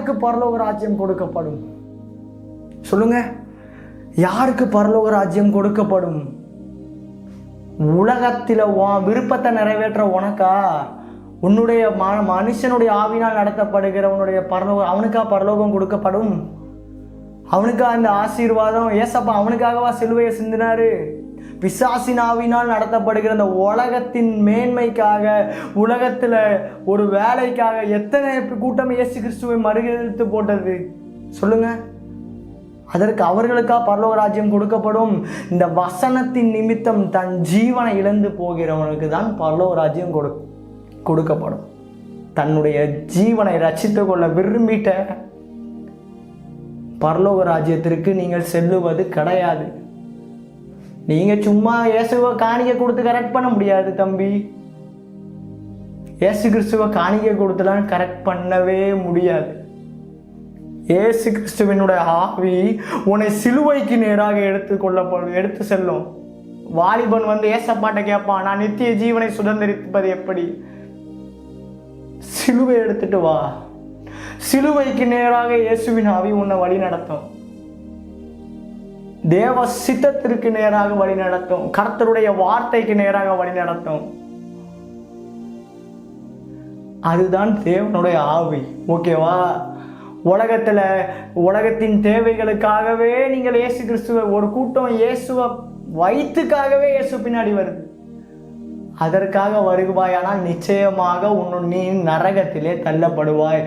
யாருக்கு பரலோக ராஜ்யம் கொடுக்கப்படும்? சொல்லுங்க, யாருக்கு பரலோக ராஜ்யம் கொடுக்கப்படும்? உலகத்தில் விருப்பத்தை நிறைவேற்ற உனக்கா? உன்னுடைய மனுஷனுடைய ஆவினால் நடத்தப்படுகிற உன்னுடைய பரலோகம், அவனுக்கா பரலோகம் கொடுக்கப்படும்? அவனுக்கா அந்த ஆசீர்வாதம்? ஏசப்பா அவனுக்காகவா சிலுவையை சிந்தினாரு? பிசாசின் ஆவினால் நடத்தப்படுகிற அந்த உலகத்தின் மேன்மைக்காக, உலகத்தில் ஒரு வேலைக்காக எத்தனை கூட்டம் இயேசு கிறிஸ்துவை மறுதலித்து போட்டது சொல்லுங்க. அதற்கு அவர்களுக்கா பரலோக ராஜ்யம் கொடுக்கப்படும்? இந்த வசனத்தின் நிமித்தம் தன் ஜீவனை இழந்து போகிறவனுக்கு தான் பரலோக ராஜ்யம் கொடுக்கப்படும். தன்னுடைய ஜீவனை ரட்சித்து கொள்ள விரும்பிட்ட பரலோக ராஜ்யத்திற்கு நீங்கள் செல்லுவது கிடையாது. நீங்க சும்மா இயேசுவை காணிக்கை கொடுத்து கரெக்ட் பண்ண முடியாது தம்பி. இயேசு கிறிஸ்துவை காணிக்கை கொடுத்துலாம் கரெக்ட் பண்ணவே முடியாது. இயேசு கிறிஸ்துவினுடைய ஆவி உன்னை சிலுவைக்கு நேராக எடுத்து செல்லும். வாலிபன் ஏசப்பாட்ட கேட்பான், நான் நித்திய ஜீவனை சுதந்திரிப்பது எப்படி? சிலுவை எடுத்துட்டு வா. சிலுவைக்கு நேராக இயேசுவின் ஆவி உன்னை வழி நடத்தும். தேவ சித்தத்திற்கு நேராக வழி நடத்தும். கர்த்தருடைய வார்த்தைக்கு நேராக வழி நடத்தும். அதுதான் தேவனுடைய ஆவி. ஓகேவா? உலகத்தின் தேவைகளுக்காகவே நீங்கள் இயேசு கிறிஸ்துவ, ஒரு கூட்டம் இயேசுவ வயிற்றுக்காகவே இயேசு பின்னாடி வருது. அதற்காக வருவாயானால் நிச்சயமாக நீ நரகத்திலே தள்ளப்படுவாய்.